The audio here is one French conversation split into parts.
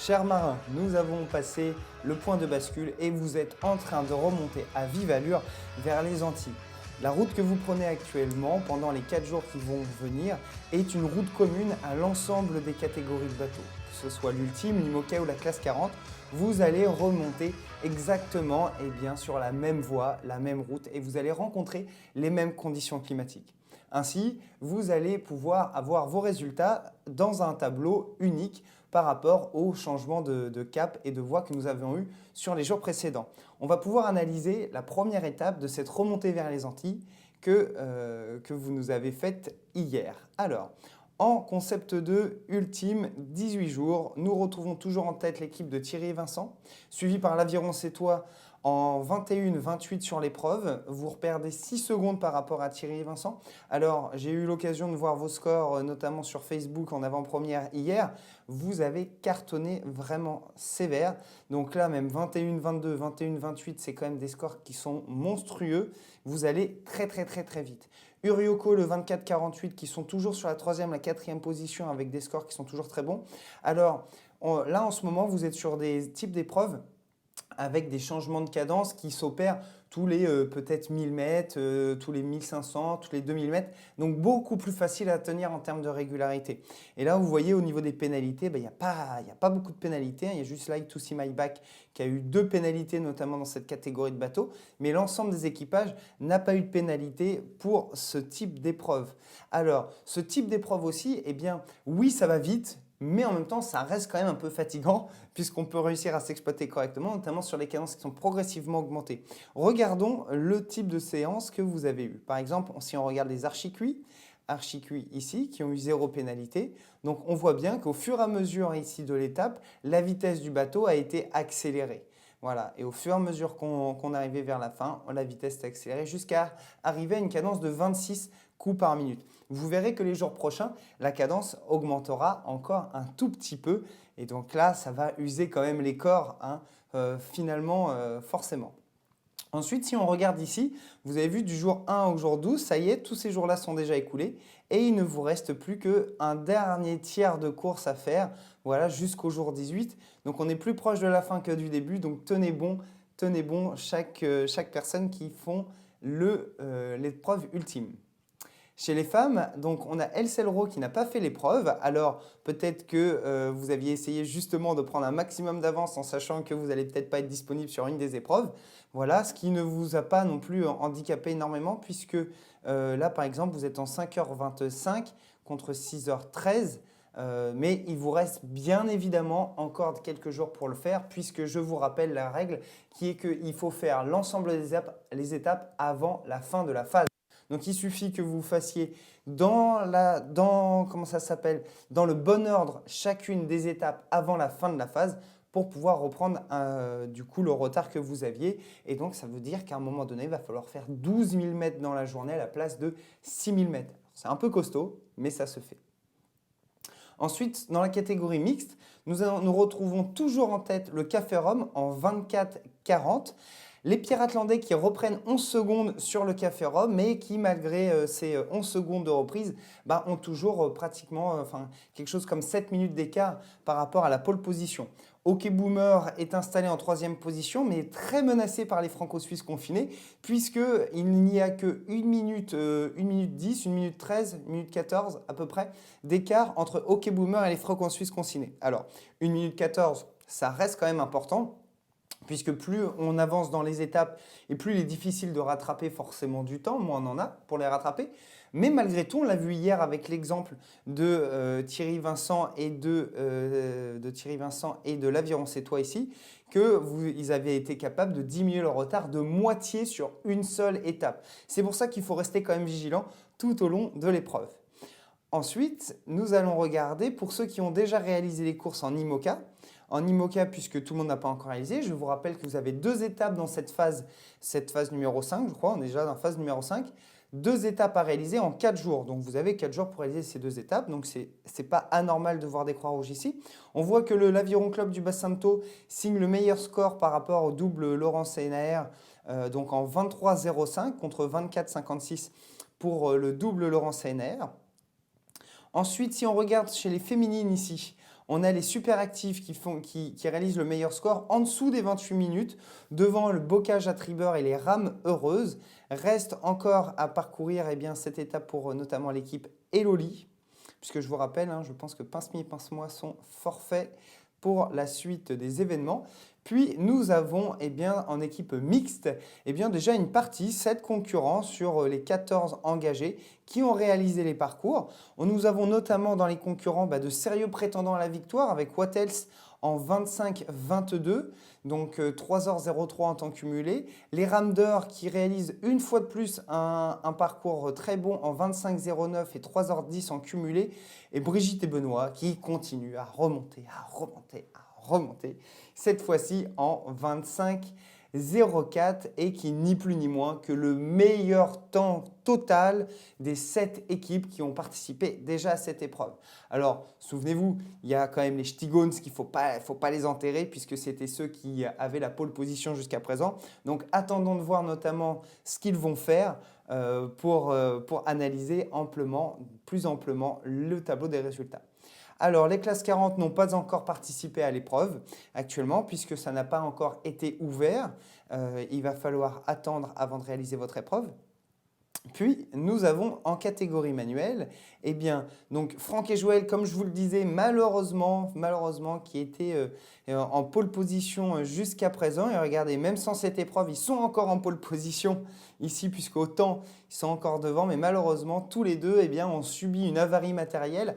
Chers marins, nous avons passé le point de bascule et vous êtes en train de remonter à vive allure vers les Antilles. La route que vous prenez actuellement pendant les 4 jours qui vont venir est une route commune à l'ensemble des catégories de bateaux. Que ce soit l'Ultime, l'Imoca ou la classe 40, vous allez remonter exactement sur la même voie, la même route et vous allez rencontrer les mêmes conditions climatiques. Ainsi, vous allez pouvoir avoir vos résultats dans un tableau unique par rapport au changement de cap et de voie que nous avons eu sur les jours précédents. On va pouvoir analyser la première étape de cette remontée vers les Antilles que vous nous avez faite hier. Alors, en concept 2, ultime, 18 jours, nous retrouvons toujours en tête l'équipe de Thierry et Vincent, suivi par l'Aviron Sétois en 21-28 sur l'épreuve. Vous reperdez 6 secondes par rapport à Thierry et Vincent. Alors, j'ai eu l'occasion de voir vos scores, notamment sur Facebook en avant-première hier. Vous avez cartonné vraiment sévère. Donc là, même 21-22, 21-28, c'est quand même des scores qui sont monstrueux. Vous allez très vite. Urioko, le 24-48, qui sont toujours sur la 3e, la 4e position avec des scores qui sont toujours très bons. Alors là, en ce moment, vous êtes sur des types d'épreuves avec des changements de cadence qui s'opèrent tous les peut-être 1000 mètres, tous les 1500, tous les 2000 mètres. Donc beaucoup plus facile à tenir en termes de régularité. Et là, vous voyez au niveau des pénalités, il n'y a pas beaucoup de pénalités. Il y a juste Like to See My Back qui a eu 2 pénalités, notamment dans cette catégorie de bateaux. Mais l'ensemble des équipages n'a pas eu de pénalité pour ce type d'épreuve. Alors, ce type d'épreuve aussi, oui, ça va vite. Mais en même temps, ça reste quand même un peu fatigant puisqu'on peut réussir à s'exploiter correctement, notamment sur les cadences qui sont progressivement augmentées. Regardons le type de séance que vous avez eu. Par exemple, si on regarde les archicuits ici, qui ont eu 0 pénalité. Donc, on voit bien qu'au fur et à mesure ici de l'étape, la vitesse du bateau a été accélérée. Voilà, et au fur et à mesure qu'on arrivait vers la fin, la vitesse s'est accélérée jusqu'à arriver à une cadence de 26 coups par minute. Vous verrez que les jours prochains, la cadence augmentera encore un tout petit peu. Et donc là, ça va user quand même les corps, forcément. Ensuite, si on regarde ici, vous avez vu du jour 1 au jour 12, ça y est, tous ces jours-là sont déjà écoulés. Et il ne vous reste plus qu'un dernier tiers de course à faire, voilà, jusqu'au jour 18. Donc on est plus proche de la fin que du début, donc tenez bon chaque personne qui font l'épreuve ultime. Chez les femmes, donc on a El Selro qui n'a pas fait l'épreuve. Alors peut-être que vous aviez essayé justement de prendre un maximum d'avance en sachant que vous n'allez peut-être pas être disponible sur une des épreuves. Voilà, ce qui ne vous a pas non plus handicapé énormément puisque là par exemple vous êtes en 5h25 contre 6h13. Mais il vous reste bien évidemment encore quelques jours pour le faire puisque je vous rappelle la règle qui est qu'il faut faire l'ensemble des étapes avant la fin de la phase. Donc, il suffit que vous fassiez dans le bon ordre chacune des étapes avant la fin de la phase pour pouvoir reprendre le retard que vous aviez. Et donc, ça veut dire qu'à un moment donné, il va falloir faire 12 000 mètres dans la journée à la place de 6 000 mètres. C'est un peu costaud, mais ça se fait. Ensuite, dans la catégorie mixte, nous retrouvons toujours en tête le Café Rhum en 24-40. Les pirates landais qui reprennent 11 secondes sur le Café Rhum, mais qui, malgré ces 11 secondes de reprise, ont toujours quelque chose comme 7 minutes d'écart par rapport à la pole position. Hockey Boomer est installé en 3e position, mais est très menacé par les franco-suisses confinés, puisqu'il n'y a que 1 minute 10, 1 minute 13, 1 minute 14 à peu près d'écart entre Hockey Boomer et les franco-suisses confinés. Alors, 1 minute 14, ça reste quand même important, puisque plus on avance dans les étapes et plus il est difficile de rattraper forcément du temps, moins on en a pour les rattraper. Mais malgré tout, on l'a vu hier avec l'exemple de Thierry Vincent et de l'Aviron Sétois ici, qu'ils avaient été capables de diminuer leur retard de moitié sur une seule étape. C'est pour ça qu'il faut rester quand même vigilant tout au long de l'épreuve. Ensuite, nous allons regarder pour ceux qui ont déjà réalisé les courses en IMOCA. En IMOCA, puisque tout le monde n'a pas encore réalisé, je vous rappelle que vous avez 2 étapes dans cette phase numéro 5, je crois, on est déjà dans la phase numéro 5. 2 étapes à réaliser en 4 jours. Donc vous avez 4 jours pour réaliser ces 2 étapes. Donc ce n'est pas anormal de voir des croix rouges ici. On voit que l'Aviron Club du Bassinto signe le meilleur score par rapport au double Laurence CNR, donc en 23,05 contre 24,56 pour le double Laurence CNR. Ensuite, si on regarde chez les féminines ici, On a les super actifs qui réalisent le meilleur score en dessous des 28 minutes, devant le Bocage à Tribeur et les Rames Heureuses. Reste encore à parcourir cette étape pour notamment l'équipe Eloli, puisque je vous rappelle, je pense que Pince-Mi et Pince-Moi sont forfaits pour la suite des événements. Puis nous avons en équipe mixte déjà une partie, 7 concurrents sur les 14 engagés qui ont réalisé les parcours. Nous avons notamment dans les concurrents de sérieux prétendants à la victoire avec Wattels en 25-22, donc 3h03 en temps cumulé. Les Ramdeurs qui réalisent une fois de plus un parcours très bon en 25-09 et 3h10 en cumulé. Et Brigitte et Benoît qui continuent à remonter, cette fois-ci en 25-04 et qui ni plus ni moins que le meilleur temps total des 7 équipes qui ont participé déjà à cette épreuve. Alors, souvenez-vous, il y a quand même les Stigones qu'il ne faut pas les enterrer puisque c'était ceux qui avaient la pole position jusqu'à présent. Donc, attendons de voir notamment ce qu'ils vont faire pour analyser plus amplement le tableau des résultats. Alors, les classes 40 n'ont pas encore participé à l'épreuve actuellement puisque ça n'a pas encore été ouvert. Il va falloir attendre avant de réaliser votre épreuve. Puis, nous avons en catégorie manuelle, donc Franck et Joël, comme je vous le disais, malheureusement qui étaient en pole position jusqu'à présent. Et regardez, même sans cette épreuve, ils sont encore en pole position ici, puisque autant ils sont encore devant. Mais malheureusement, tous les deux ont subi une avarie matérielle.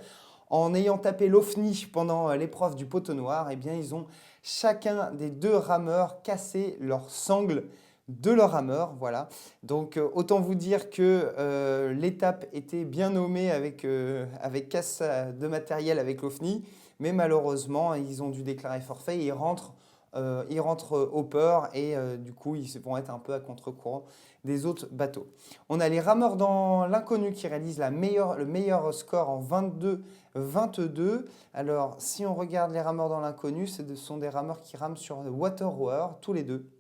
En ayant tapé l'OFNI pendant l'épreuve du poteau noir, ils ont chacun des 2 rameurs cassé leur sangle de leur rameur. Voilà. Donc, autant vous dire que l'étape était bien nommée avec casse de matériel avec l'OFNI, mais malheureusement, ils ont dû déclarer forfait et ils rentrent hopper et du coup, ils vont être un peu à contre-courant des autres bateaux. On a les rameurs dans l'inconnu qui réalisent le meilleur score en 22-22. Alors, si on regarde les rameurs dans l'inconnu, ce sont des rameurs qui rament sur Water Rower, tous les deux.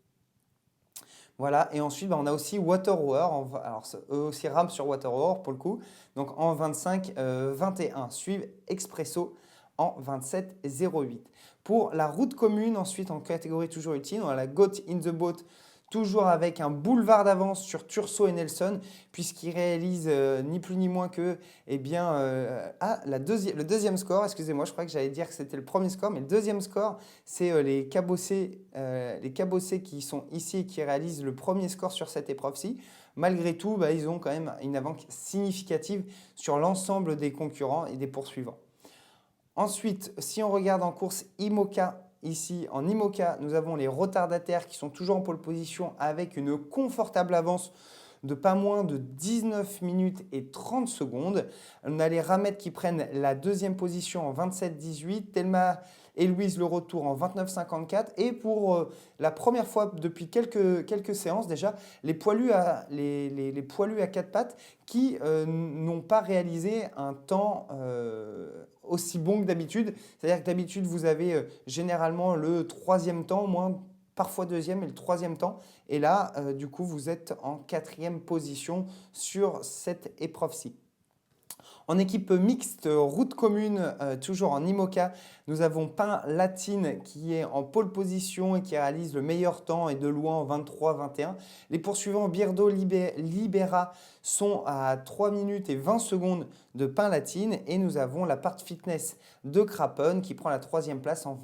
Voilà, et ensuite, on a aussi Water Rower. Alors, eux aussi rament sur Water Rower pour le coup. Donc, en 25-21. Suivent Expresso en 27-08. Pour la route commune, ensuite, en catégorie toujours utile, on a la Goat in the Boat, toujours avec un boulevard d'avance sur Tursault et Nelson, puisqu'ils réalisent ni plus ni moins que le deuxième score. Excusez-moi, je crois que j'allais dire que c'était le premier score, mais le deuxième score, c'est les cabossés qui sont ici et qui réalisent le premier score sur cette épreuve-ci. Malgré tout, ils ont quand même une avance significative sur l'ensemble des concurrents et des poursuivants. Ensuite, si on regarde en course IMOCA, ici, en IMOCA, nous avons les retardataires qui sont toujours en pole position avec une confortable avance de pas moins de 19 minutes et 30 secondes. On a les ramettes qui prennent la deuxième position en 27-18, Thelma et Louise le retour en 29-54. Et pour la première fois depuis quelques séances déjà, les poilus à 4 pattes qui n'ont pas réalisé un temps aussi bon que d'habitude. C'est-à-dire que d'habitude, vous avez généralement le 3e temps, moins parfois 2e et le 3e temps. Et là, du coup, vous êtes en 4e position sur cette épreuve-ci. En équipe mixte, route commune, toujours en IMOCA, nous avons Pain Latine qui est en pole position et qui réalise le meilleur temps et de loin en 23-21. Les poursuivants Birdo Libera sont à 3 minutes et 20 secondes de Pain Latine. Et nous avons la part fitness de Craponne qui prend la 3e place en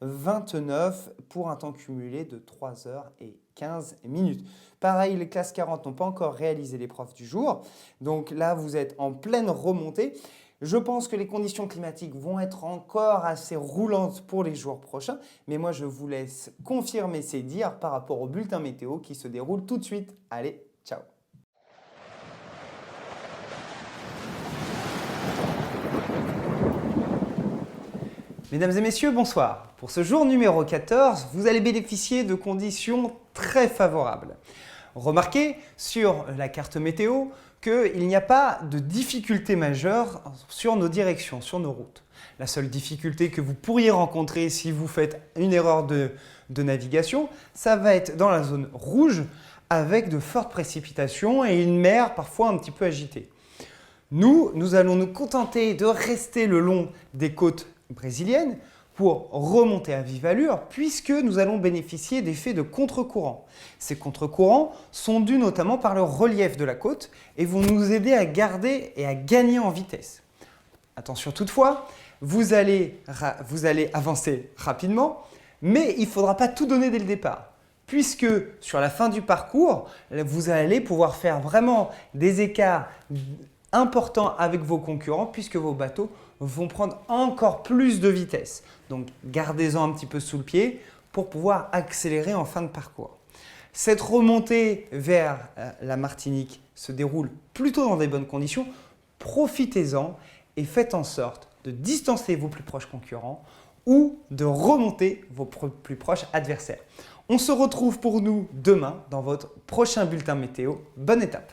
26-29 pour un temps cumulé de 3h15 minutes. Pareil, les classes 40 n'ont pas encore réalisé l'épreuve du jour. Donc là, vous êtes en pleine remontée. Je pense que les conditions climatiques vont être encore assez roulantes pour les jours prochains. Mais moi, je vous laisse confirmer ces dires par rapport au bulletin météo qui se déroule tout de suite. Allez, ciao! Mesdames et messieurs, bonsoir. Pour ce jour numéro 14, vous allez bénéficier de conditions très favorables. Remarquez sur la carte météo qu'il n'y a pas de difficulté majeure sur nos directions, sur nos routes. La seule difficulté que vous pourriez rencontrer si vous faites une erreur de navigation, ça va être dans la zone rouge avec de fortes précipitations et une mer parfois un petit peu agitée. Nous allons nous contenter de rester le long des côtes brésilienne pour remonter à vive allure puisque nous allons bénéficier d'effets de contre-courant. Ces contre-courants sont dus notamment par le relief de la côte et vont nous aider à garder et à gagner en vitesse. Attention toutefois, vous allez avancer rapidement, mais il ne faudra pas tout donner dès le départ. Puisque sur la fin du parcours, vous allez pouvoir faire vraiment des écarts importants avec vos concurrents puisque vos bateaux vont prendre encore plus de vitesse. Donc gardez-en un petit peu sous le pied pour pouvoir accélérer en fin de parcours. Cette remontée vers la Martinique se déroule plutôt dans des bonnes conditions. Profitez-en et faites en sorte de distancer vos plus proches concurrents ou de remonter vos plus proches adversaires. On se retrouve pour nous demain dans votre prochain bulletin météo. Bonne étape!